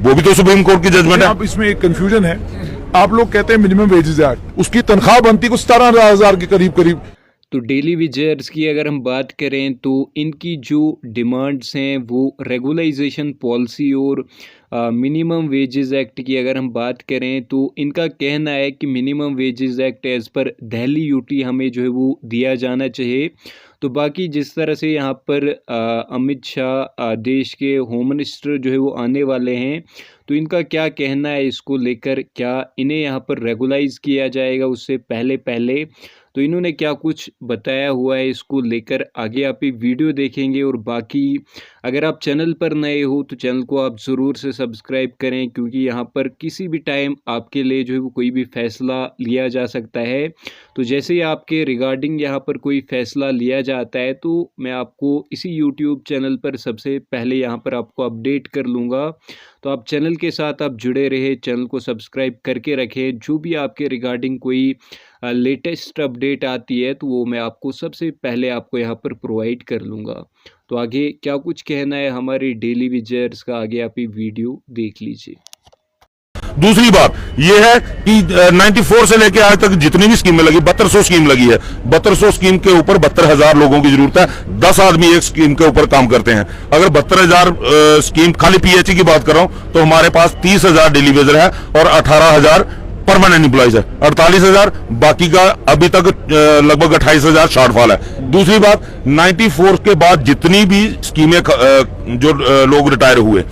वो भी तो सुप्रीम कोर्ट की जजमेंट है। आप इसमें एक कंफ्यूजन है, आप लोग कहते हैं मिनिमम वेजेस एक्ट, उसकी तनख्वाह बनती कुछ 17,000 के करीब। तो डेली वेजर्स की अगर हम बात करें तो इनकी जो डिमांड्स हैं वो रेगुलाइजेशन पॉलिसी और मिनिमम वेजेस एक्ट की अगर हम बात करें तो इनका कहना है कि minimum wages act as per Delhi UT हमें जो है वो दिया जाना चाहिए। तो बाकी जिस तरह से यहाँ पर अमित शाह देश के होम मिनिस्टर जो है वो आने वाले हैं, तो इनका क्या कहना है इसको लेकर, क्या इन्हें यहाँ पर रेगुलाइज किया जाएगा उससे पहले तो इन्होंने क्या कुछ बताया हुआ है इसको लेकर आगे आप ये वीडियो देखेंगे। और बाकी अगर आप चैनल पर नए हो तो चैनल को आप ज़रूर से सब्सक्राइब करें, क्योंकि यहाँ पर किसी भी टाइम आपके लिए जो है वो कोई भी फ़ैसला लिया जा सकता है। तो जैसे ही आपके रिगार्डिंग यहाँ पर कोई फ़ैसला लिया जाता है तो मैं आपको इसी यूट्यूब चैनल पर सबसे पहले यहाँ पर आपको अपडेट कर लूँगा। तो आप चैनल के साथ आप जुड़े रहे, चैनल को सब्सक्राइब करके रखें। जो भी आपके रिगार्डिंग कोई लेटेस्ट अपडेट आती है तो वो मैं आपको सबसे पहले आपको यहाँ पर प्रोवाइड कर लूँगा। तो आगे क्या कुछ कहना है हमारे डेली वेजर्स का, आगे आप ये वीडियो देख लीजिए। दूसरी बात यह है कि 94 से लेके आज तक जितनी भी स्कीमें लगी, 7200 स्कीम लगी है, 7200 स्कीम के ऊपर 72,000 लोगों की जरूरत है। 10 आदमी एक स्कीम के ऊपर काम करते हैं। अगर 72,000 स्कीम, खाली पीएचई की बात कर रहा हूं, तो हमारे पास 30,000 डेली वेजर है और 18,000 परमानेंट एम्प्लॉइज है। 48,000 बाकी का अभी तक लगभग 28,000 शॉर्टफॉल है। दूसरी बात, 94 के बाद जितनी भी स्कीमें जो लोग रिटायर हुए,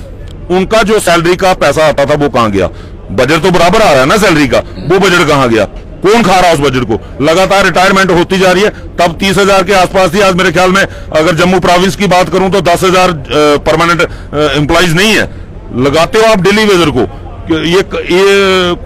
उनका जो सैलरी का पैसा आता था वो कहां गया? बजट तो बराबर आ रहा है ना सैलरी का, वो बजट कहां गया? कौन खा रहा है उस बजट को? लगातार रिटायरमेंट होती जा रही है। तब 30,000 के आसपास थी। आज मेरे ख्याल में अगर जम्मू प्रोविंस की बात करूं तो 10,000 परमानेंट एम्प्लॉइज नहीं है। लगाते हो आप डेली वेजर को, ये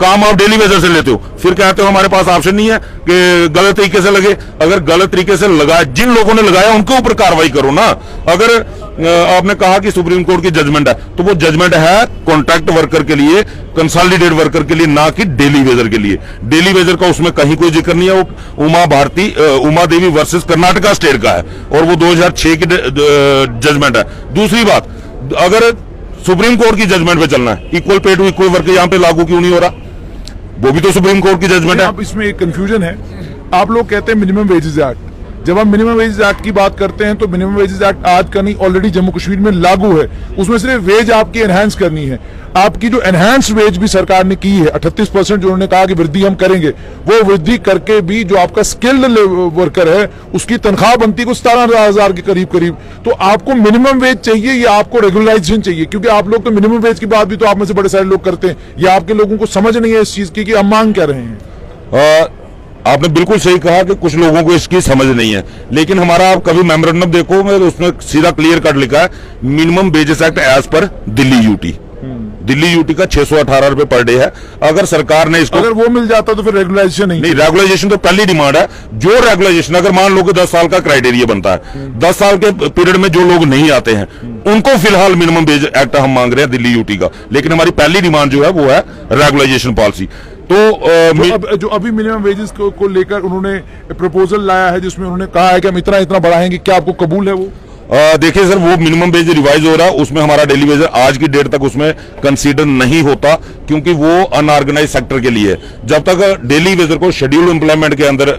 काम आप डेली वेजर से लेते हो, फिर कहते हो हमारे पास ऑप्शन नहीं है कि गलत तरीके से लगे। अगर गलत तरीके से लगाया, जिन लोगों ने लगाया उनके ऊपर कार्रवाई करो ना। अगर आपने कहा कि सुप्रीम कोर्ट की जजमेंट है, तो वो जजमेंट है कॉन्ट्रैक्ट वर्कर के लिए, कंसोलिडेटेड वर्कर के लिए, ना कि डेली वेजर के लिए। डेली वेजर का उसमें कहीं कोई जिक्र नहीं है। वो उमा देवी वर्सेस कर्नाटका स्टेट का है और वो 2006 की जजमेंट है। दूसरी बात, अगर सुप्रीम कोर्ट की जजमेंट पे चलना है, equal pay two equal work यहां पे लागू क्यों नहीं हो रहा? वो भी तो सुप्रीम कोर्ट की जजमेंट है। आप इसमें एक कंफ्यूजन है, आप लोग कहते हैं मिनिमम वेजेस एक्ट। जब हम मिनिमम वेजेस एक्ट की बात करते हैं तो मिनिमम वेजेस एक्ट आज का नहीं, ऑलरेडी जम्मू कश्मीर में लागू है। उसमें सिर्फ वेज आपकी एनहांस करनी है। आपकी जो एनहांस वेज भी सरकार ने की है 38% जो उन्होंने कहा कि वृद्धि हम करेंगे, वो वृद्धि करके भी जो आपका स्किल्ड वर्कर है उसकी तनख्वाह बनती है 17,000 के करीब। तो आपको मिनिमम वेज चाहिए या आपको रेगुलराइजेशन चाहिए? क्योंकि आप लोग तो मिनिमम वेज की बात भी तो आप में से बड़े सारे लोग करते हैं, या आपके लोगों को समझ नहीं है इस चीज की कि हम मांग क्या रहे हैं? आपने बिल्कुल सही कहा कि कुछ लोगों को इसकी समझ नहीं है, लेकिन हमारा आप कभी मेमोरेंडम देखो, मैं उसमें सीधा क्लियर कट लिखा है minimum wages act as per Delhi UT. Delhi UT का 618 रुपए पर डे है। अगर सरकार ने इसको, अगर वो मिल जाता तो फिर रेगुलाइजेशन नहीं, रेगुलाइजेशन तो पहली डिमांड है। जो रेगुलाइजेशन, अगर मान लो कि 10 साल का क्राइटेरिया बनता है, 10 साल के पीरियड में जो लोग नहीं आते हैं उनको फिलहाल मिनिमम वेज एक्ट हम मांग रहे हैं दिल्ली यूटी का। लेकिन हमारी पहली डिमांड जो है वो है रेगुलाइजेशन पॉलिसी। तो जो अभी मिनिमम वेजेस को लेकर उन्होंने प्रपोजल लाया है जिसमें उन्होंने कहा है कि हम इतना बढ़ाएंगे, क्या आपको कबूल है वो? देखिए सर, वो मिनिमम वेज रिवाइज हो रहा है, उसमें हमारा डेली वेजर आज की डेट तक उसमें कंसीडर नहीं होता, क्योंकि वो अनऑर्गेनाइज सेक्टर के लिए है। जब तक डेली वेजर को शेड्यूल्ड एम्प्लॉयमेंट के अंदर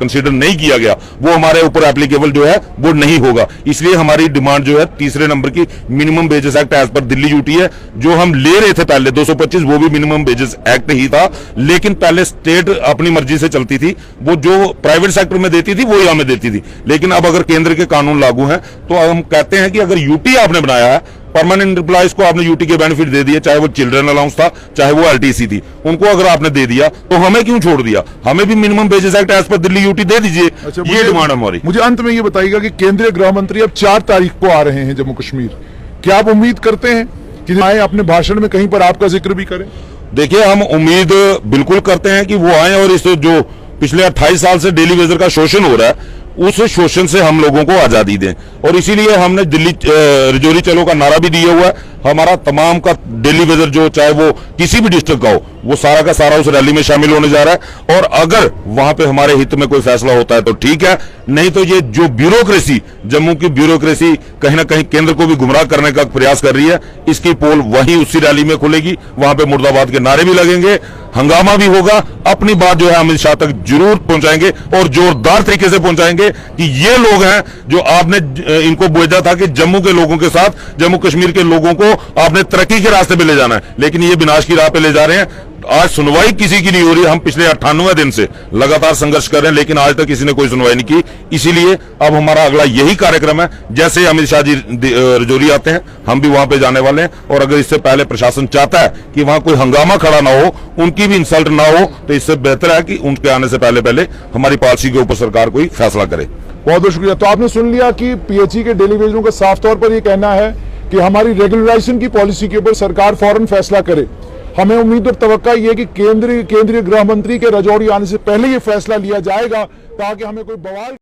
कंसीडर नहीं किया गया, वो हमारे ऊपर एप्लीकेबल जो है वो नहीं होगा। इसलिए हमारी डिमांड जो है तीसरे नंबर की minimum wages act as per Delhi UT है। जो हम ले रहे थे पहले 225, वो भी मिनिमम वेजेस एक्ट ही था, लेकिन पहले स्टेट अपनी मर्जी से चलती थी, वो जो प्राइवेट सेक्टर में देती थी वो हमें देती थी। लेकिन अब अगर केंद्र के कानून लागू हैं तो हम कहते हैं कि अगर यूटी आपने बनाया है, परमानेंट एम्प्लॉइज को आपने यूटी के बेनिफिट दे दिए, चाहे वो चिल्ड्रन अलाउंस था चाहे वो एलटीसी थी, उनको अगर आपने दे दिया तो हमें क्यों छोड़ दिया? हमें भी minimum wages act as per Delhi UT दे दीजिए। अच्छा, ये डिमांड हमारी। मुझे अंत में ये बताइएगा कि केंद्रीय गृह मंत्री अब 4 तारीख को आ रहे हैं जम्मू कश्मीर, क्या आप उम्मीद करते हैं कि आए अपने भाषण में कहीं पर आपका जिक्र भी करें? देखिए, हम उम्मीद बिल्कुल करते हैं कि वो आए और इस जो पिछले 28 साल से डेली वेजर का शोषण हो रहा है उस शोषण से हम लोगों को आजादी दें। और इसीलिए हमने दिल्ली रजौरी चलो का नारा भी दिया हुआ है। हमारा तमाम का दिल्ली विजिट जो चाहे वो किसी भी डिस्ट्रिक्ट का हो, वो सारा का सारा उस रैली में शामिल होने जा रहा है। और अगर वहां पे हमारे हित में कोई फैसला होता है तो ठीक है, नहीं तो ये जो ब्यूरोक्रेसी, जम्मू की ब्यूरोक्रेसी कहीं ना कहीं केंद्र को भी गुमराह करने का प्रयास कर रही है, इसकी पोल वहीं उसी रैली में खुलेगी। वहां पे मुर्दाबाद के नारे भी लगेंगे, हंगामा भी होगा। अपनी बात जो है अमित शाह तक जरूर पहुंचाएंगे और जोरदार तरीके से पहुंचाएंगे कि ये लोग हैं जो आपने इनको भेजा था कि जम्मू के लोगों के साथ, जम्मू कश्मीर के लोगों को आपने तरक्की के रास्ते पे ले जाना है, लेकिन ये विनाश की राह पे ले जा रहे हैं। आज सुनवाई किसी की नहीं हो रही। हम पिछले 98 दिन से लगातार संघर्ष कर रहे हैं, लेकिन आज तक किसी ने कोई सुनवाई नहीं की। इसीलिए अब हमारा अगला यही कार्यक्रम है। जैसे अमित शाह जी रजौरी आते हैं, हम भी वहां पे जाने वाले हैं। और अगर इससे पहले प्रशासन चाहता है कि वहां कोई हंगामा खड़ा ना हो, उनकी भी इंसल्ट ना हो, तो इससे बेहतर है कि उनके आने से पहले पहले हमारी पॉलिसी के ऊपर सरकार कोई फैसला करे। बहुत बहुत शुक्रिया। तो आपने सुन लिया कि पीएचई के डेली वेजरों का साफ तौर पर यह कहना है कि हमारी रेगुलराइजेशन की पॉलिसी के ऊपर सरकार फौरन फैसला करे। हमें उम्मीद और तवक्का ये कि केंद्रीय गृह मंत्री के रजौरी आने से पहले ये फैसला लिया जाएगा, ताकि हमें कोई बवाल